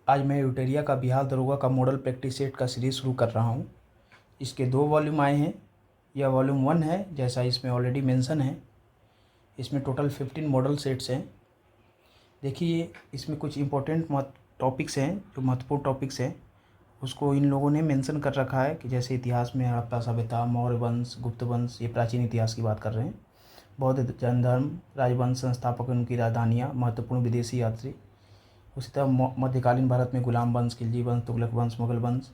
आज मैं यूटेरिया का बिहार दरोगा का मॉडल प्रैक्टिस सेट का सीरीज़ शुरू कर रहा हूँ। इसके 2 वॉल्यूम आए हैं। यह वॉल्यूम 1 है, जैसा इसमें ऑलरेडी मेंशन है। इसमें टोटल 15 मॉडल सेट्स हैं। देखिए, इसमें कुछ इम्पोर्टेंट टॉपिक्स हैं, जो महत्वपूर्ण टॉपिक्स हैं उसको इन लोगों ने मेंशन कर रखा है कि जैसे इतिहास में हड़प्पा सभ्यता, मौर्य वंश, गुप्त वंश, ये प्राचीन इतिहास की बात कर रहे हैं। बौद्ध जैन धर्म, राजवंश संस्थापक, उनकी राजधानियाँ, महत्वपूर्ण विदेशी यात्री। उसी तरह मध्यकालीन भारत में गुलाम वंश, खिलजी वंश, तुगलक वंश, मुगल वंश।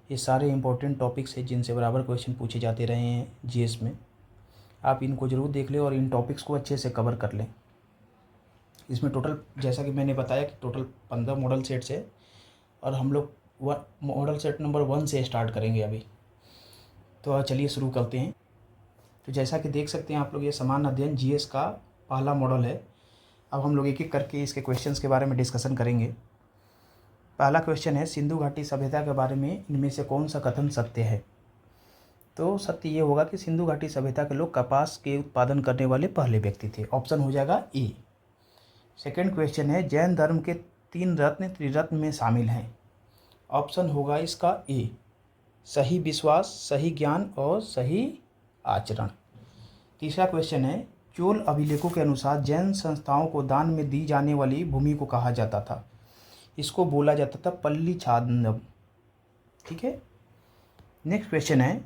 ये सारे इंपॉर्टेंट टॉपिक्स हैं जिनसे बराबर क्वेश्चन पूछे जाते रहे हैं जीएस में। आप इनको ज़रूर देख लें और इन टॉपिक्स को अच्छे से कवर कर लें। इसमें टोटल, जैसा कि मैंने बताया कि टोटल 15 मॉडल सेट्स है और हम लोग मॉडल सेट नंबर 1 से स्टार्ट करेंगे अभी। तो चलिए शुरू करते हैं। तो जैसा कि देख सकते हैं आप लोग, ये सामान्य अध्ययन जीएस का पहला मॉडल है। अब हम लोग एक एक करके इसके क्वेश्चंस के बारे में डिस्कशन करेंगे। पहला क्वेश्चन है, सिंधु घाटी सभ्यता के बारे में इनमें से कौन सा कथन सत्य है? तो सत्य ये होगा कि सिंधु घाटी सभ्यता के लोग कपास के उत्पादन करने वाले पहले व्यक्ति थे। ऑप्शन हो जाएगा ए। सेकेंड क्वेश्चन है, जैन धर्म के 3 रत्न त्रिरत्न में शामिल हैं। ऑप्शन होगा इसका ए, सही विश्वास, सही ज्ञान और सही आचरण। तीसरा क्वेश्चन है, चोल अभिलेखों के अनुसार जैन संस्थाओं को दान में दी जाने वाली भूमि को कहा जाता था। इसको बोला जाता था पल्ली छादनम। ठीक है। नेक्स्ट क्वेश्चन है,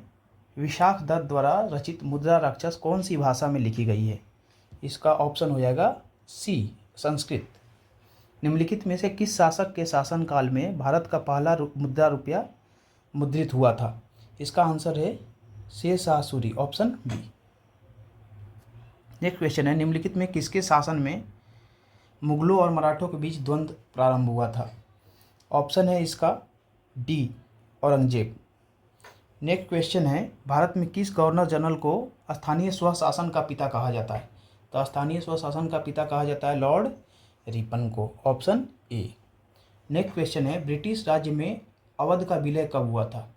विशाख दत्त द्वारा रचित मुद्रा राक्षस कौन सी भाषा में लिखी गई है? इसका ऑप्शन हो जाएगा सी, संस्कृत। निम्नलिखित में से किस शासक के शासनकाल में भारत का पहला मुद्रा रुपया मुद्रित हुआ था? इसका आंसर है Shershah Suri, option B. Next question है, निम्नलिखित में किसके शासन में मुगलों और मराठों के बीच द्वंद्व प्रारंभ हुआ था? ऑप्शन है इसका डी, औरंगजेब। नेक्स्ट क्वेश्चन है, भारत में किस गवर्नर जनरल को स्थानीय स्वशासन का पिता कहा जाता है? तो स्थानीय स्वशासन का पिता कहा जाता है लॉर्ड रिपन को, ऑप्शन ए। नेक्स्ट क्वेश्चन है, ब्रिटिश राज्य में अवध का विलय कब हुआ था?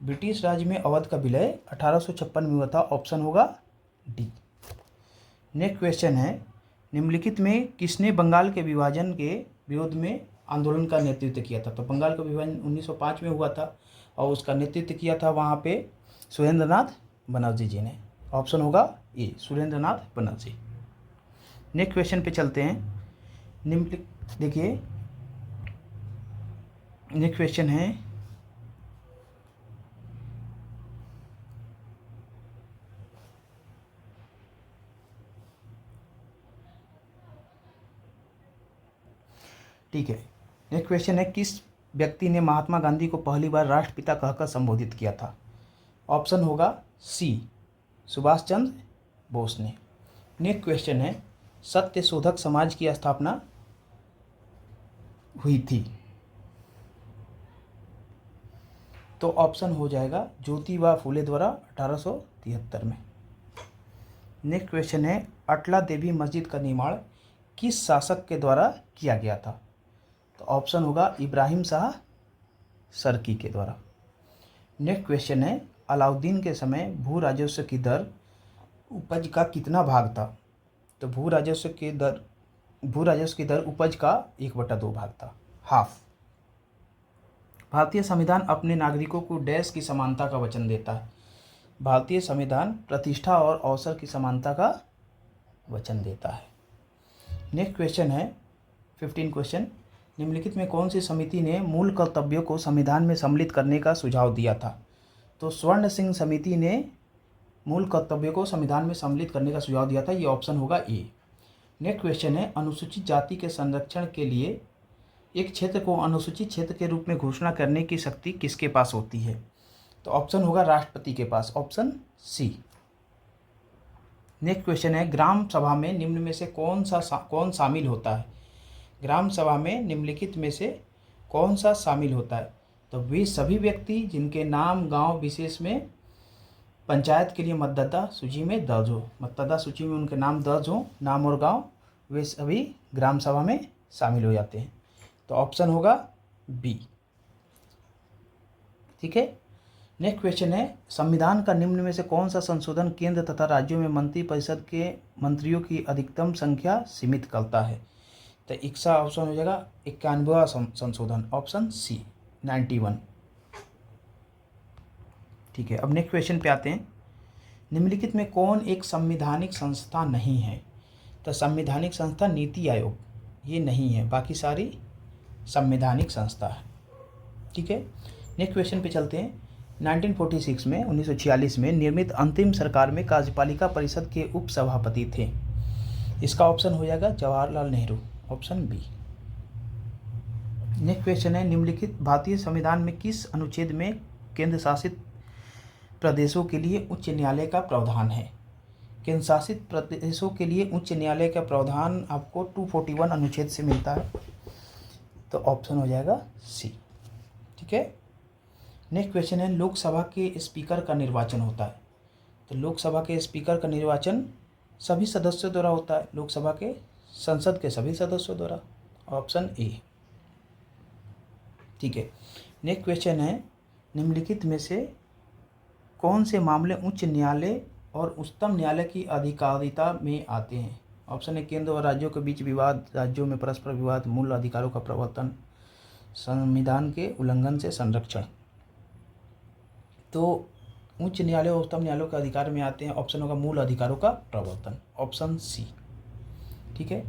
ब्रिटिश राज्य में अवध का विलय 1856 में हुआ था, ऑप्शन होगा डी। नेक्स्ट क्वेश्चन है, निम्नलिखित में किसने बंगाल के विभाजन के विरोध में आंदोलन का नेतृत्व किया था? तो बंगाल का विभाजन 1905 में हुआ था और उसका नेतृत्व किया था वहाँ पे सुरेंद्रनाथ बनर्जी जी ने। ऑप्शन होगा ए, सुरेंद्रनाथ बनर्जी। नेक्स्ट क्वेश्चन पे चलते हैं। देखिए, नेक्स्ट क्वेश्चन है, ठीक है। नेक्स्ट क्वेश्चन है, किस व्यक्ति ने महात्मा गांधी को पहली बार राष्ट्रपिता कहकर संबोधित किया था? ऑप्शन होगा सी, सुभाष चंद्र बोस ने। नेक्स्ट क्वेश्चन है, सत्य शोधक समाज की स्थापना हुई थी? तो ऑप्शन हो जाएगा ज्योतिबा फूले द्वारा 1873 में। नेक्स्ट क्वेश्चन है, अटला देवी मस्जिद का निर्माण किस शासक के द्वारा किया गया था? तो ऑप्शन होगा इब्राहिम शाह सरकी के द्वारा। नेक्स्ट क्वेश्चन है, अलाउद्दीन के समय भू राजस्व की दर उपज का कितना भाग था? तो भू राजस्व की दर उपज का 1/2 भाग था, हाफ। भारतीय संविधान अपने नागरिकों को डैश की समानता का वचन देता है? भारतीय संविधान प्रतिष्ठा और अवसर की समानता का वचन देता है। नेक्स्ट क्वेश्चन है 15 क्वेश्चन, निम्नलिखित में कौन सी समिति ने मूल कर्तव्यों को संविधान में सम्मिलित करने का सुझाव दिया था? तो स्वर्ण सिंह समिति ने मूल कर्तव्यों को संविधान में सम्मिलित करने का सुझाव दिया था, ये ऑप्शन होगा ए। नेक्स्ट क्वेश्चन है, अनुसूचित जाति के संरक्षण के लिए एक क्षेत्र को अनुसूचित क्षेत्र के रूप में घोषणा करने की शक्ति किसके पास होती है? तो ऑप्शन होगा राष्ट्रपति के पास, ऑप्शन सी। नेक्स्ट क्वेश्चन है, ग्राम सभा में निम्न में से कौन शामिल होता है? ग्राम सभा में निम्नलिखित में से कौन सा शामिल होता है? तो वे सभी व्यक्ति जिनके नाम गांव विशेष में पंचायत के लिए मतदाता सूची में दर्ज हो, मतदाता सूची में उनके नाम दर्ज हो, नाम और गांव, वे सभी ग्राम सभा में शामिल हो जाते हैं। तो ऑप्शन होगा बी। ठीक है। नेक्स्ट क्वेश्चन है, संविधान का निम्न में से कौन सा संशोधन केंद्र तथा राज्यों में मंत्रिपरिषद के मंत्रियों की अधिकतम संख्या सीमित करता है? तो इसका ऑप्शन हो जाएगा 91वां संशोधन, ऑप्शन सी 91। ठीक है, अब नेक्स्ट क्वेश्चन पे आते हैं। निम्नलिखित में कौन एक संवैधानिक संस्था नहीं है? तो संवैधानिक संस्था नीति आयोग ये नहीं है, बाकी सारी संवैधानिक संस्था है। ठीक है, नेक्स्ट क्वेश्चन पे चलते हैं। 1946 में 1946 में निर्मित अंतिम सरकार में कार्यपालिका परिषद के उप सभापति थे। इसका ऑप्शन हो जाएगा Jawaharlal Nehru, option B. Next question है, निम्नलिखित भारतीय संविधान में किस अनुच्छेद में केंद्र शासित प्रदेशों के लिए उच्च न्यायालय का प्रावधान है? केंद्र शासित प्रदेशों के लिए उच्च न्यायालय का प्रावधान आपको 241 अनुच्छेद से मिलता है, तो ऑप्शन हो जाएगा सी। ठीक है, नेक्स्ट क्वेश्चन है, लोकसभा के स्पीकर का निर्वाचन होता है। तो लोकसभा के स्पीकर का निर्वाचन सभी सदस्यों द्वारा होता है, लोकसभा के संसद के सभी सदस्यों द्वारा, ऑप्शन ए। ठीक है, नेक्स्ट क्वेश्चन है, निम्नलिखित में से कौन से मामले उच्च न्यायालय और उच्चतम न्यायालय की अधिकारिता में आते हैं? ऑप्शन है केंद्र और राज्यों के बीच विवाद, राज्यों में परस्पर विवाद, मूल अधिकारों का प्रवर्तन, संविधान के उल्लंघन से संरक्षण। तो उच्च न्यायालय और उच्चतम न्यायालय के अधिकार में आते हैं, ऑप्शन होगा मूल अधिकारों का प्रवर्तन, ऑप्शन सी। ठीक है,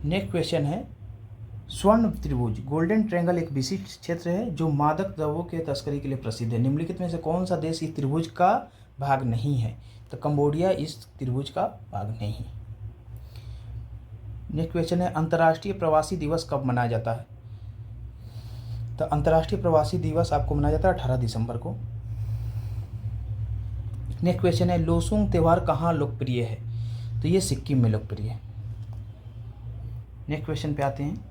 नेक्स्ट क्वेश्चन है, स्वर्ण त्रिभुज गोल्डन ट्रायंगल एक विशिष्ट क्षेत्र है जो मादक द्रव्यों के तस्करी के लिए प्रसिद्ध है। निम्नलिखित में से कौन सा देश इस त्रिभुज का भाग नहीं है? तो कंबोडिया इस त्रिभुज का भाग नहीं है। नेक्स्ट क्वेश्चन है, अंतर्राष्ट्रीय प्रवासी दिवस कब मनाया जाता है? तो अंतर्राष्ट्रीय प्रवासी दिवस आपको मनाया जाता है 18 दिसंबर को। नेक्स्ट क्वेश्चन है, लोसूंग त्यौहार कहाँ लोकप्रिय है? तो ये सिक्किम में लोकप्रिय है। नेक्स्ट क्वेश्चन पे आते हैं,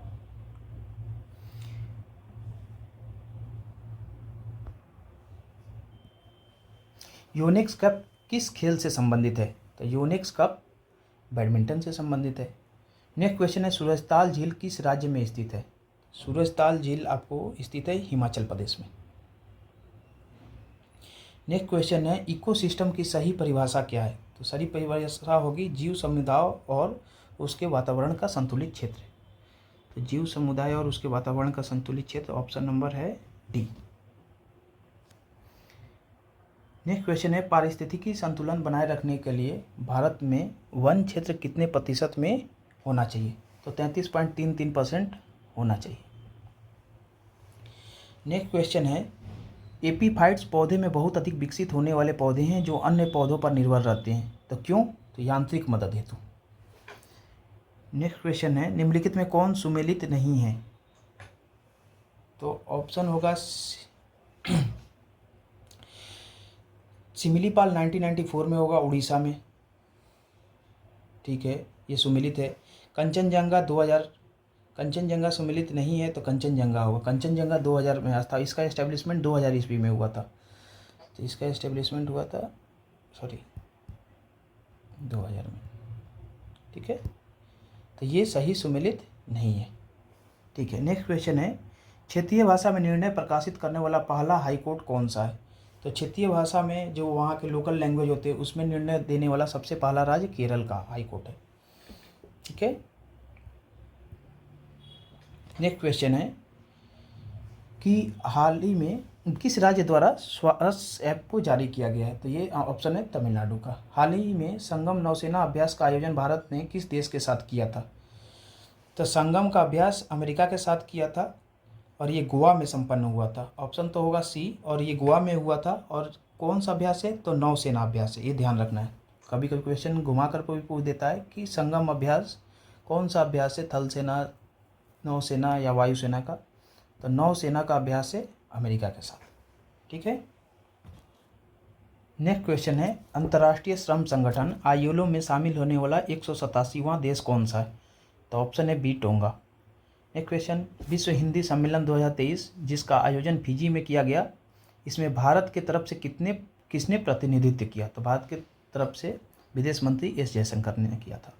योनेक्स कप किस खेल से संबंधित है? तो योनेक्स कप बैडमिंटन से संबंधित है। नेक्स्ट क्वेश्चन है, सूरजताल झील किस राज्य में स्थित है? सूरजताल झील आपको स्थित है हिमाचल प्रदेश में। नेक्स्ट क्वेश्चन है, इकोसिस्टम की सही परिभाषा क्या है? तो सही परिभाषा होगी जीव समुदाय और उसके वातावरण का संतुलित क्षेत्र। तो जीव समुदाय और उसके वातावरण का संतुलित क्षेत्र, ऑप्शन नंबर है डी। नेक्स्ट क्वेश्चन है, पारिस्थितिकी संतुलन बनाए रखने के लिए भारत में वन क्षेत्र कितने प्रतिशत में होना चाहिए? तो 33.33% होना चाहिए। नेक्स्ट क्वेश्चन है, एपीफाइट्स पौधे में बहुत अधिक विकसित होने वाले पौधे हैं जो अन्य पौधों पर निर्भर रहते हैं, तो क्यों? तो यांत्रिक मदद हेतु। नेक्स्ट क्वेश्चन है, निम्नलिखित में कौन सुमेलित नहीं है? तो ऑप्शन होगा सिमिलीपाल 1994 में होगा उड़ीसा में। ठीक है, ये सुमेलित है। कंचनजंगा 2000, कंचनजंगा सुमेलित नहीं है तो कंचनजंगा होगा। कंचनजंगा 2000 में था, इसका एस्टेब्लिशमेंट 2000 ईस्वी में हुआ था। तो इसका एस्टेब्लिशमेंट हुआ था 2000 में। ठीक है, तो ये सही सुमेलित नहीं है। ठीक है, नेक्स्ट क्वेश्चन है, क्षेत्रीय भाषा में निर्णय प्रकाशित करने वाला पहला हाईकोर्ट कौन सा है? तो क्षेत्रीय भाषा में जो वहाँ के लोकल लैंग्वेज होते हैं उसमें निर्णय देने वाला सबसे पहला राज्य केरल का हाईकोर्ट है। ठीक है, नेक्स्ट क्वेश्चन है कि हाल ही में किस राज्य द्वारा स्वराज ऐप को जारी किया गया है? तो ये ऑप्शन है तमिलनाडु का। हाल ही में संगम नौसेना अभ्यास का आयोजन भारत ने किस देश के साथ किया था? तो संगम का अभ्यास अमेरिका के साथ किया था और ये गोवा में संपन्न हुआ था, ऑप्शन तो होगा सी। और ये गोवा में हुआ था और कौन सा अभ्यास है? तो नौसेना अभ्यास है, ये ध्यान रखना है। कभी कभी क्वेश्चन घुमा कर कोई पूछ देता है कि संगम अभ्यास कौन सा अभ्यास है, थल सेना, नौसेना या वायुसेना का? तो नौसेना का अभ्यास है अमेरिका के साथ। ठीक है, नेक्स्ट क्वेश्चन है, अंतर्राष्ट्रीय श्रम संगठन ILO में शामिल होने वाला 187वां देश कौन सा है? तो ऑप्शन है बी टोंगा। नेक्स्ट क्वेश्चन, विश्व हिंदी सम्मेलन 2023 जिसका आयोजन फिजी में किया गया, इसमें भारत के तरफ से किसने प्रतिनिधित्व किया? तो भारत के तरफ से विदेश मंत्री एस जयशंकर ने किया था।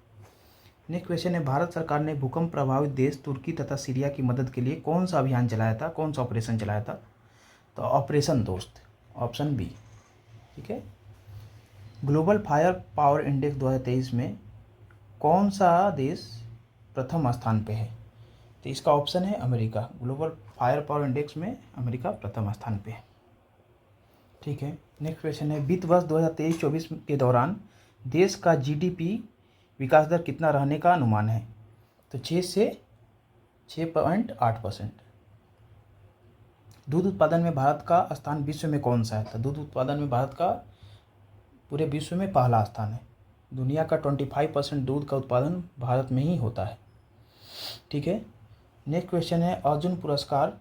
नेक्स्ट क्वेश्चन है, भारत सरकार ने भूकंप प्रभावित देश तुर्की तथा सीरिया की मदद के लिए कौन सा अभियान चलाया था, कौन सा ऑपरेशन चलाया था? तो ऑपरेशन दोस्त, ऑप्शन बी। ठीक है, ग्लोबल फायर पावर इंडेक्स 2023 में कौन सा देश प्रथम स्थान पे है? तो इसका ऑप्शन है America. Global fire power index में अमेरिका प्रथम स्थान पे है। ठीक है, नेक्स्ट क्वेश्चन है, वित्त वर्ष 2023-24 के दौरान देश का जीडीपी विकास दर कितना रहने का अनुमान है? तो 6 से 6.8%। दूध उत्पादन में भारत का स्थान विश्व में कौन सा है? तो दूध उत्पादन में भारत का पूरे विश्व में पहला स्थान है। दुनिया का 25% दूध का उत्पादन भारत में ही होता है। ठीक है, नेक्स्ट क्वेश्चन है, अर्जुन पुरस्कार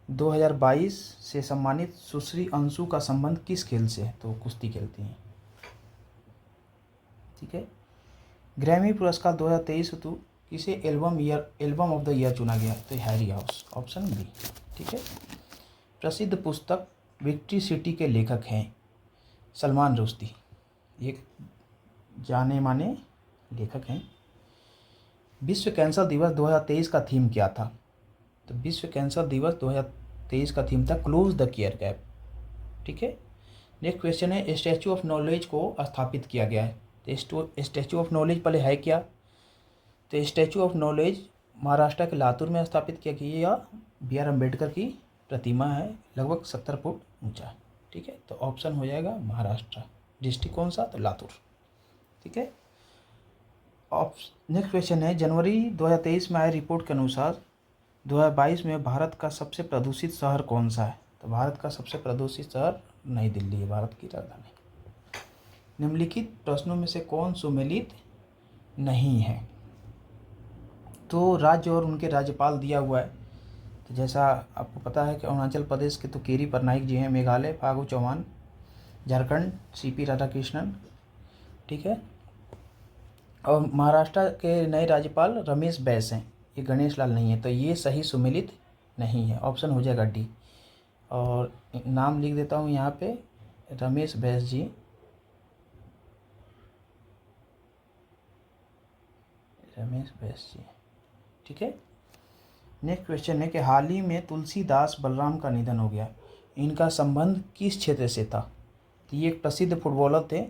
2022 से सम्मानित सुश्री अंशु का संबंध किस खेल से है? तो कुश्ती खेलती हैं। ठीक है, ग्रैमी पुरस्कार 2023 हेतु किसे एल्बम ऑफ द ईयर चुना गया? तो हैरी हाउस, ऑप्शन बी। ठीक है, प्रसिद्ध पुस्तक विक्ट्री सिटी के लेखक हैं सलमान रुश्दी, ये जाने माने लेखक हैं। विश्व कैंसर दिवस 2023 का थीम क्या था? तो विश्व कैंसर दिवस 2023 का थीम था क्लोज द केयर गैप। ठीक है, नेक्स्ट क्वेश्चन है, स्टैचू ऑफ नॉलेज को स्थापित किया गया है। तो स्टैचू ऑफ नॉलेज पहले है क्या? तो स्टैचू ऑफ नॉलेज महाराष्ट्र के लातूर में स्थापित किया गया, या बी आर अम्बेडकर की प्रतिमा है, लगभग 70 फुट ऊंचा। ठीक है, तो ऑप्शन हो जाएगा महाराष्ट्र। डिस्ट्रिक्ट कौन सा? तो लातूर। ठीक है, नेक्स्ट क्वेश्चन है, जनवरी 2023 में आई रिपोर्ट के अनुसार 2022 में भारत का सबसे प्रदूषित शहर कौन सा है? तो भारत का सबसे प्रदूषित शहर नई दिल्ली है, भारत की राजधानी। निम्नलिखित प्रश्नों में से कौन सुमेलित नहीं है? तो राज्य और उनके राज्यपाल दिया हुआ है। तो जैसा आपको पता है कि अरुणाचल प्रदेश के तो केरी पटनायक जी हैं, मेघालय फागू चौहान, झारखंड सीपी राधाकृष्णन। ठीक है, और महाराष्ट्र के नए राज्यपाल रमेश बैस हैं, ये गणेश लाल नहीं है। तो ये सही सुमेलित नहीं है, ऑप्शन हो जाएगा डी। और नाम लिख देता हूँ यहाँ पे, रमेश बैस जी। रमेश बैस जी। ठीक है, नेक्स्ट क्वेश्चन है कि हाल ही में तुलसीदास बलराम का निधन हो गया, इनका संबंध किस क्षेत्र से था? तो ये एक प्रसिद्ध फुटबॉलर थे।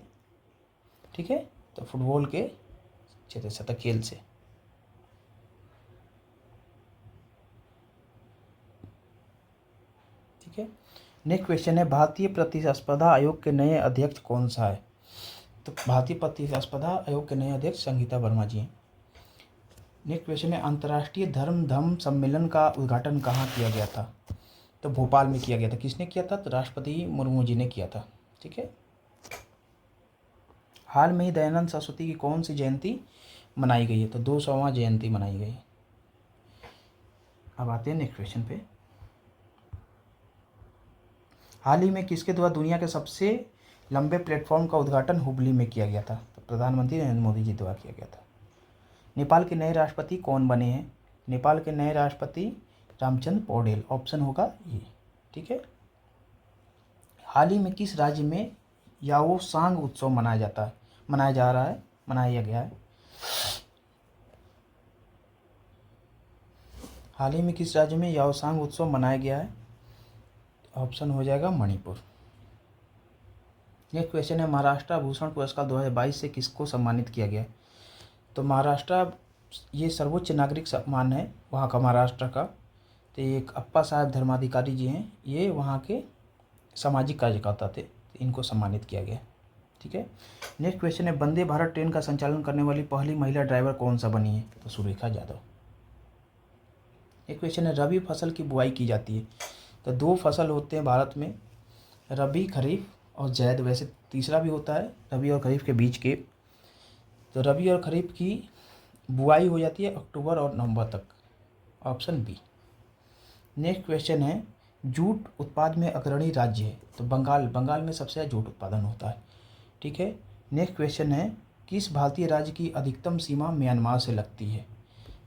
ठीक है, तो फुटबॉल के क्षेत्र से था, खेल से। ठीक है, नेक्स्ट क्वेश्चन है, भारतीय प्रतिस्पर्धा आयोग के नए अध्यक्ष कौन सा है? तो भारतीय प्रतिस्पर्धा आयोग के नए अध्यक्ष संगीता वर्मा जी हैं। नेक्स्ट क्वेश्चन है, अंतर्राष्ट्रीय धर्म सम्मेलन का उद्घाटन कहाँ किया गया था? तो भोपाल में किया गया था। किसने किया था? तो राष्ट्रपति मुर्मू जी ने किया था। ठीक है, हाल में ही दयानंद सरस्वती की कौन सी जयंती मनाई गई है? तो 200वां जयंती मनाई गई। अब आते हैं नेक्स्ट क्वेश्चन पे, हाल ही में किसके द्वारा दुनिया के सबसे लंबे प्लेटफॉर्म का उद्घाटन हुबली में किया गया था? तो प्रधानमंत्री नरेंद्र मोदी जी द्वारा किया गया था। नेपाल के नए राष्ट्रपति कौन बने हैं? नेपाल के नए राष्ट्रपति रामचंद्र पौडेल, ऑप्शन होगा ये। ठीक है, हाल ही में किस राज्य में याओसांग उत्सव मनाया गया है? हाल ही में किस राज्य में याओसांग उत्सव मनाया गया है? ऑप्शन हो जाएगा मणिपुर। नेक्स्ट क्वेश्चन है, महाराष्ट्र भूषण पुरस्कार 2022 से किसको सम्मानित किया गया? तो महाराष्ट्र, ये सर्वोच्च नागरिक सम्मान है वहाँ का, महाराष्ट्र का। तो एक अप्पा साहब धर्माधिकारी जी हैं, ये वहाँ के सामाजिक कार्यकर्ता थे, तो इनको सम्मानित किया गया। ठीक है, नेक्स्ट क्वेश्चन है, वंदे भारत ट्रेन का संचालन करने वाली पहली महिला ड्राइवर कौन सा बनी है? तो सुरेखा यादव। एक क्वेश्चन है, रबी फसल की बुआई की जाती है? तो 2 फसल होते हैं भारत में, रबी खरीफ और जैद। वैसे तीसरा भी होता है रबी और खरीफ के बीच के। तो रबी और खरीफ की बुआई हो जाती है अक्टूबर और नवंबर तक, ऑप्शन बी। नेक्स्ट क्वेश्चन है, जूट उत्पाद में अग्रणी राज्य है? तो बंगाल में सबसे ज़्यादा जूट उत्पादन होता है। ठीक है, नेक्स्ट क्वेश्चन है, किस भारतीय राज्य की अधिकतम सीमा म्यांमार से लगती है?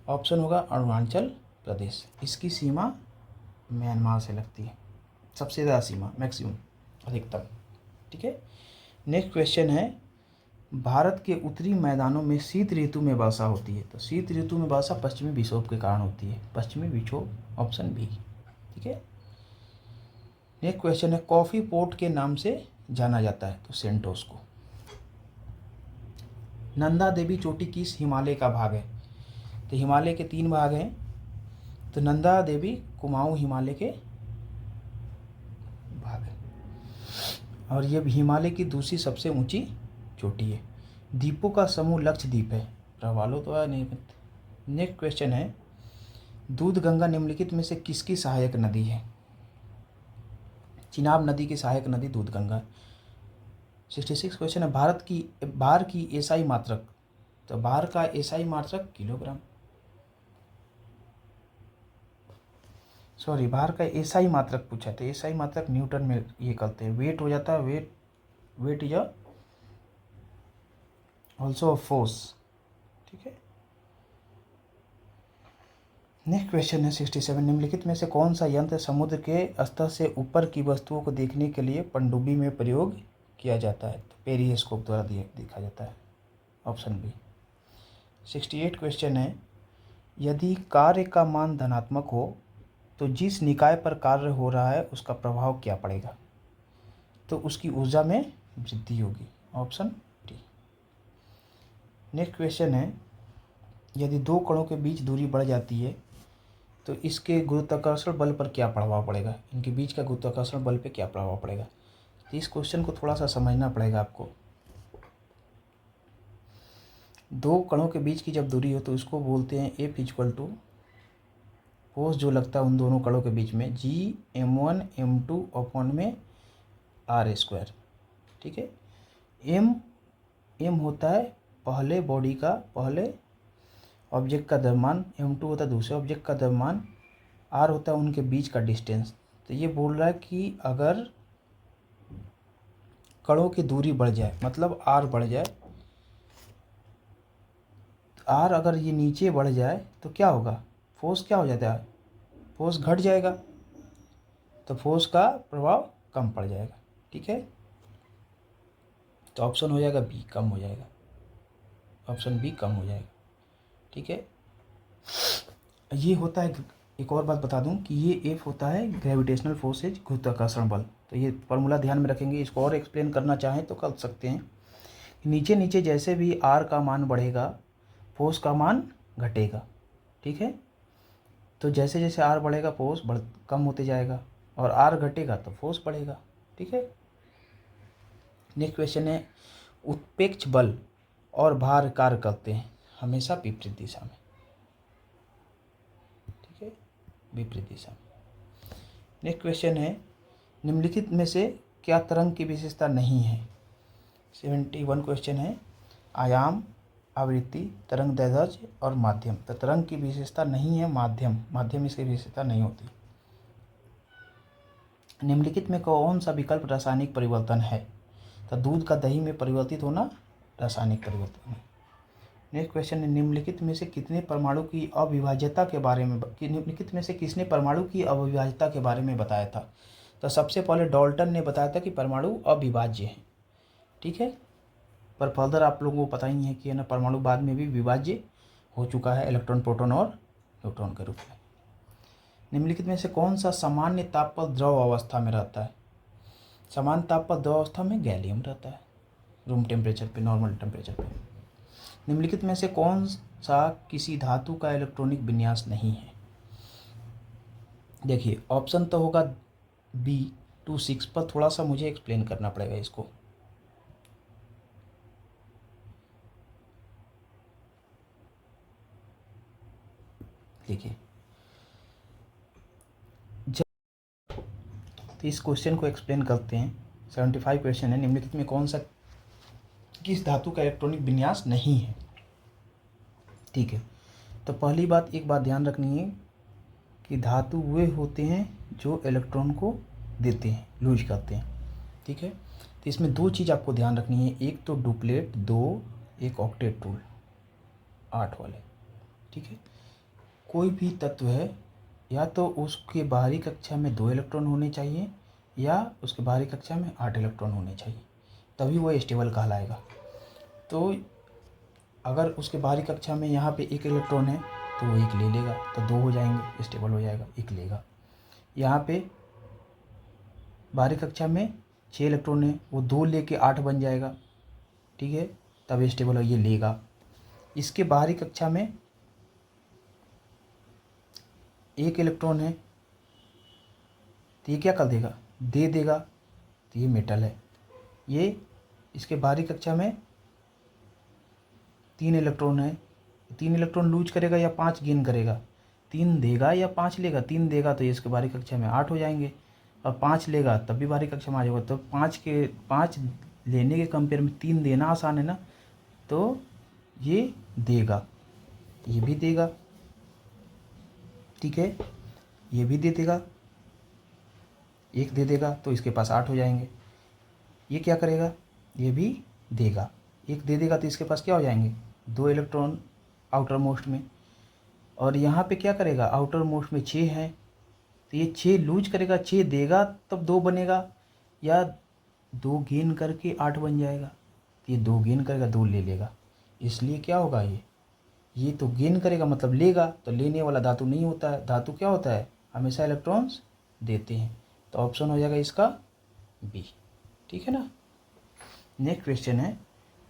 ऑप्शन होगा अरुणाचल प्रदेश, इसकी सीमा म्यांमार से लगती है, सबसे ज़्यादा सीमा, मैक्सिमम, अधिकतम। ठीक है, नेक्स्ट क्वेश्चन है, भारत के उत्तरी मैदानों में शीत ऋतु में वर्षा होती है? तो शीत ऋतु में वर्षा पश्चिमी विक्षोभ के कारण होती है, पश्चिमी विक्षोभ, ऑप्शन बी। ठीक है, नेक्स्ट क्वेश्चन है, कॉफ़ी पोर्ट के नाम से जाना जाता है? तो सेंटोस को। नंदा देवी चोटी किस हिमालय का भाग है? तो हिमालय के 3 भाग हैं, तो नंदा देवी कुमाऊं हिमालय के भाग हैं, और ये हिमालय की दूसरी सबसे ऊंची चोटी है। द्वीपों का समूह लक्षद्वीप है। प्रवालो तो है नहीं। नेक्स्ट क्वेश्चन है, दूध गंगा निम्नलिखित में से किसकी सहायक नदी है? चिनाब नदी की सहायक नदी दूध गंगा। 66 क्वेश्चन है, भार की एसआई मात्रक। तो भार का एसआई मात्रक किलोग्राम, सॉरी भार का एसआई मात्रक पूछा, तो एसआई मात्रक न्यूटन में ये करते हैं। वेट हो जाता है, weight is also a force. ठीक है। नेक्स्ट क्वेश्चन है 67, निम्नलिखित में से कौन सा यंत्र समुद्र के स्तर से ऊपर की वस्तुओं को देखने के लिए पनडुब्बी में प्रयोग किया जाता है? तो पेरिस्कोप द्वारा देखा जाता है, ऑप्शन बी। 68 क्वेश्चन है, यदि कार्य का मान धनात्मक हो तो जिस निकाय पर कार्य हो रहा है उसका प्रभाव क्या पड़ेगा? तो उसकी ऊर्जा में वृद्धि होगी, ऑप्शन डी। नेक्स्ट क्वेश्चन है, यदि दो कणों के बीच दूरी बढ़ जाती है तो इसके गुरुत्वाकर्षण बल पर क्या प्रभाव पड़ेगा? इनके बीच का गुरुत्वाकर्षण बल पे क्या प्रभाव पड़ेगा? तो इस क्वेश्चन को थोड़ा सा समझना पड़ेगा आपको। दो कणों के बीच की जब दूरी हो तो उसको बोलते हैं F इक्वल टू फोर्स जो लगता है उन दोनों कणों के बीच में, G m1 m2 अपॉन में r²। ठीक है। m होता है पहले बॉडी का, पहले ऑब्जेक्ट का द्रव्यमान, m2 होता है दूसरे ऑब्जेक्ट का द्रव्यमान, r होता है उनके बीच का डिस्टेंस। तो ये बोल रहा है कि अगर कणों की दूरी बढ़ जाए, मतलब r बढ़ जाए, r अगर ये नीचे बढ़ जाए तो क्या होगा? फोर्स क्या हो जाता है? फोर्स घट जाएगा, तो फोर्स का प्रभाव कम पड़ जाएगा। ठीक है। तो ऑप्शन हो जाएगा बी, कम हो जाएगा, ऑप्शन बी कम हो जाएगा। ठीक है। ये होता है, एक और बात बता दूं कि ये एफ होता है ग्रेविटेशनल फोर्सेज, गुरुत्वाकर्षण बल। तो ये फॉर्मूला ध्यान में रखेंगे। इसको और एक्सप्लेन करना चाहें तो कर सकते हैं। नीचे नीचे जैसे भी आर का मान बढ़ेगा फोर्स का मान घटेगा। ठीक है। तो जैसे जैसे आर बढ़ेगा फोर्स कम होते जाएगा, और आर घटेगा तो फोर्स बढ़ेगा। ठीक है। नेक्स्ट क्वेश्चन है, उत्प्रेक्ष बल और भार कार्य करते हैं हमेशा विपरीत दिशा में। ठीक है, विपरीत दिशा में। नेक्स्ट क्वेश्चन है, निम्नलिखित में से क्या तरंग की विशेषता नहीं है? 71 क्वेश्चन है, आयाम, आवृत्ति, तरंग दैर्ध्य और माध्यम। तो तरंग की विशेषता नहीं है माध्यम इसकी विशेषता नहीं होती। निम्नलिखित में कौन सा विकल्प रासायनिक परिवर्तन है? तो दूध का दही में परिवर्तित होना रासायनिक परिवर्तन है। नेक्स्ट क्वेश्चन है, निम्नलिखित में से कितने परमाणु की अविभाज्यता के बारे में निम्नलिखित में से किसने परमाणु की अविभाज्यता के बारे में बताया था? तो सबसे पहले डाल्टन ने बताया था कि परमाणु अविभाज्य है। ठीक है। पर फर्दर आप लोगों को पता ही है कि है ना, परमाणु बाद में भी विभाज्य हो चुका है इलेक्ट्रॉन, प्रोटॉन और न्यूट्रॉन के रूप में। निम्नलिखित में से कौन सा सामान्य ताप पर द्रव अवस्था में रहता है? सामान्य ताप पर द्रव अवस्था में गैलियम रहता है, रूम टेम्परेचर पे, नॉर्मल टेम्परेचर पे। निम्नलिखित में से कौन सा किसी धातु का इलेक्ट्रॉनिक विन्यास नहीं है? देखिए ऑप्शन तो होगा B26, पर थोड़ा सा मुझे एक्सप्लेन करना पड़ेगा इसको। देखिए तो इस क्वेश्चन को एक्सप्लेन करते हैं। 75 क्वेश्चन है, निम्नलिखित में कौन सा किस धातु का इलेक्ट्रॉनिक विन्यास नहीं है? ठीक है। तो पहली बात, एक बात ध्यान रखनी है कि धातु वे होते हैं जो इलेक्ट्रॉन को देते हैं, लूज करते हैं। ठीक है। तो इसमें दो चीज़ आपको ध्यान रखनी है, एक तो डुप्लेट, दो एक ऑक्टेट रूल 8 वाले। ठीक है। कोई भी तत्व है या तो उसके बाहरी कक्षा में 2 इलेक्ट्रॉन होने चाहिए या उसके बाहरी कक्षा में 8 इलेक्ट्रॉन होने चाहिए, तभी वो स्टेबल कहलाएगा। तो अगर उसके बाहरी कक्षा में यहाँ पे 1 इलेक्ट्रॉन है तो वो 1 ले लेगा, तो 2 हो जाएंगे, स्टेबल हो जाएगा, 1 लेगा। यहाँ पे बाहरी कक्षा में 6 इलेक्ट्रॉन है, वो 2 लेके 8 बन जाएगा। ठीक है, तब स्टेबल हो, ये लेगा। इसके बाहरी कक्षा में एक इलेक्ट्रॉन है, तो ये क्या कर देगा, दे देगा, तो ये मेटल है। ये इसके बाहरी कक्षा में 3 इलेक्ट्रॉन है, 3 इलेक्ट्रॉन लूज करेगा या 5 गेन करेगा, 3 देगा या 5 लेगा, 3 देगा तो ये इसके बाहरी कक्षा में 8 हो जाएंगे, और 5 लेगा तब भी बाहरी कक्षा में आ जाएगा। तो 5 लेने के कंपेयर में 3 देना आसान है ना, तो ये देगा, ये भी देगा, ठीक है, ये भी दे देगा, एक दे देगा तो इसके पास 8 हो जाएंगे। ये क्या करेगा, ये भी देगा, एक दे देगा तो इसके पास क्या हो जाएंगे, 2 इलेक्ट्रॉन आउटर मोस्ट में, और यहाँ पे क्या करेगा, आउटर मोस्ट में 6 है, तो ये 6 लूज करेगा, 6 देगा तब 2 बनेगा, या 2 गेन करके 8 बन जाएगा, तो ये 2 गेन करेगा, 2 ले लेगा, इसलिए क्या होगा, ये तो गेन करेगा मतलब लेगा, तो लेने वाला धातु नहीं होता है, धातु क्या होता है, हमेशा इलेक्ट्रॉन्स देते हैं, तो ऑप्शन हो जाएगा इसका बी, ठीक है ना। नेक्स्ट क्वेश्चन है,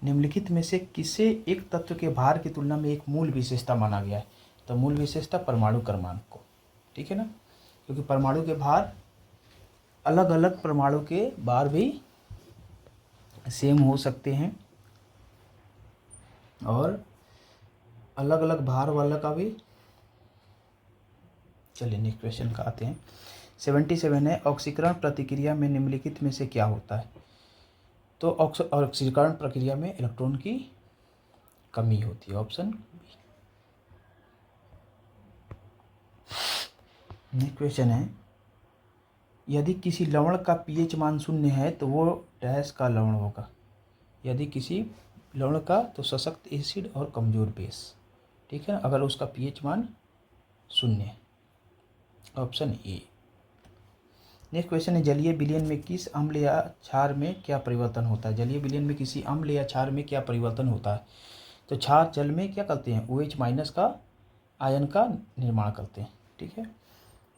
निम्नलिखित में से किसे एक तत्व के भार की तुलना में एक मूल विशेषता माना गया है, तो मूल विशेषता परमाणु क्रमांक को, ठीक है ना, क्योंकि परमाणु के भार अलग अलग परमाणु के भार भी सेम हो सकते हैं, और अलग अलग भार वाला का भी। चलिए नेक्स्ट क्वेश्चन का आते हैं। 77 है, ऑक्सीकरण प्रतिक्रिया में निम्नलिखित में से क्या होता है, तो ऑक्सीकरण प्रक्रिया में इलेक्ट्रॉन की कमी होती है, ऑप्शन बी। नेक्स्ट क्वेश्चन है, यदि किसी लवण का पीएच मान 0 है तो वो डैश का लवण होगा, यदि किसी लवण का तो सशक्त एसिड और कमजोर बेस, ठीक है, अगर उसका पीएच मान 0 है, ऑप्शन ए। नेक्स्ट क्वेश्चन है, जलीय विलयन में किस अम्ल या क्षार में क्या परिवर्तन होता है, जलीय विलयन में किसी अम्ल या क्षार में क्या परिवर्तन होता है, तो क्षार जल में क्या करते हैं, OH- का आयन का निर्माण करते हैं, ठीक है।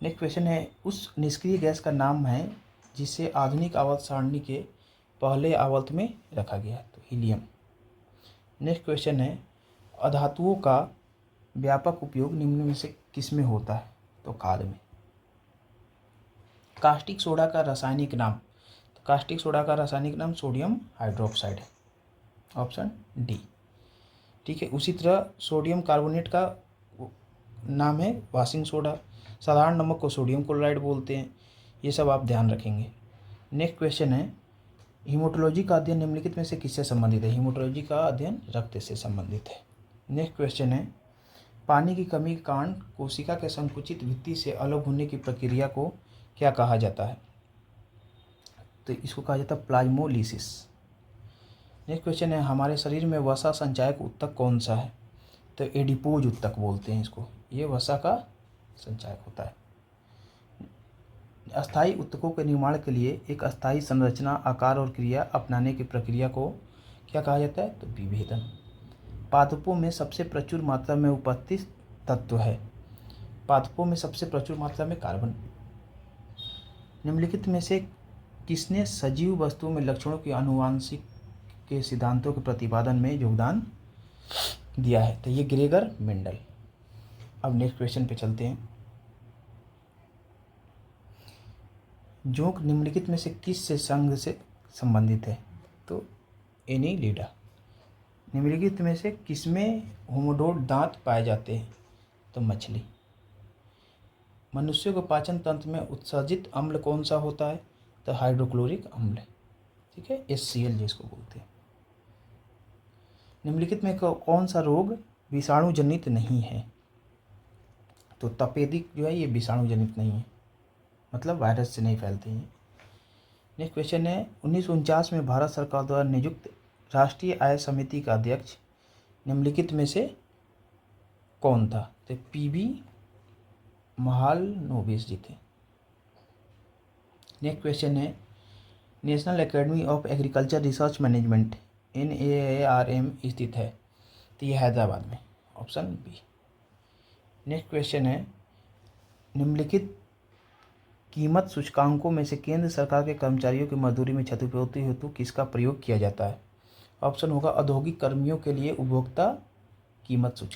नेक्स्ट क्वेश्चन है, उस निष्क्रिय गैस का नाम है जिसे आधुनिक आवर्त सारणी के पहले आवर्त में रखा गया है, तो हीलियम। नेक्स्ट क्वेश्चन है, अधातुओं का व्यापक उपयोग निम्न में से किस में होता है, तो खाद में। कास्टिक सोडा का रासायनिक नाम, तो कास्टिक सोडा का रासायनिक नाम सोडियम हाइड्रोक्साइड है, ऑप्शन डी, ठीक है। उसी तरह सोडियम कार्बोनेट का नाम है वाशिंग सोडा, साधारण नमक को सोडियम क्लोराइड बोलते हैं, ये सब आप ध्यान रखेंगे। नेक्स्ट क्वेश्चन है, हीमोटोलॉजी का अध्ययन निम्नलिखित में से किससे संबंधित है, हीमोटोलॉजी का अध्ययन रक्त से संबंधित है। नेक्स्ट क्वेश्चन है, पानी की कमी के कारण कोशिका के संकुचित भित्ति से अलग होने की प्रक्रिया को क्या कहा जाता है, तो इसको कहा जाता है प्लाज्मोलिसिस। नेक्स्ट क्वेश्चन है, हमारे शरीर में वसा संचायक उत्तक कौन सा है, तो एडिपोज उत्तक बोलते हैं इसको, ये वसा का संचायक होता है। अस्थायी उत्तकों के निर्माण के लिए एक अस्थायी संरचना, आकार और क्रिया अपनाने की प्रक्रिया को क्या कहा जाता है, तो विभेदन। पादपों में सबसे प्रचुर मात्रा में उपस्थित तत्व है, पादपों में सबसे प्रचुर मात्रा में कार्बन। निम्नलिखित में से किसने सजीव वस्तुओं में लक्षणों की आनुवांशिक के सिद्धांतों के प्रतिपादन में योगदान दिया है, तो ये ग्रेगर मेंडल। अब नेक्स्ट क्वेश्चन पे चलते हैं। जोंक निम्नलिखित में से किस से संघ से संबंधित है, तो एनीलिडा। निम्नलिखित में से किसमें होमोडोट दांत पाए जाते हैं, तो मछली। मनुष्यों के पाचन तंत्र में उत्सर्जित अम्ल कौन सा होता है, तो हाइड्रोक्लोरिक अम्ल, ठीक है, HCl जिसको बोलते हैं। निम्नलिखित में कौन सा रोग विषाणु जनित नहीं है, तो तपेदिक जो है ये विषाणु जनित नहीं है, मतलब वायरस से नहीं फैलते हैं। नेक्स्ट क्वेश्चन है, 1949 में भारत सरकार द्वारा नियुक्त राष्ट्रीय आय समिति का अध्यक्ष निम्नलिखित में से कौन था, तो PV महालनोबिस जी थे। नेक्स्ट क्वेश्चन है, national academy of agriculture research management NAARM स्थित है, तो ये हैदराबाद में, ऑप्शन बी। नेक्स्ट क्वेश्चन है, निम्नलिखित कीमत सूचकांकों में से केंद्र सरकार के कर्मचारियों की मजदूरी में क्षतिपूर्ति हेतु किसका प्रयोग किया जाता है, ऑप्शन होगा औद्योगिक कर्मियों के लिए उपभोक्ता कीमत सूचकांक।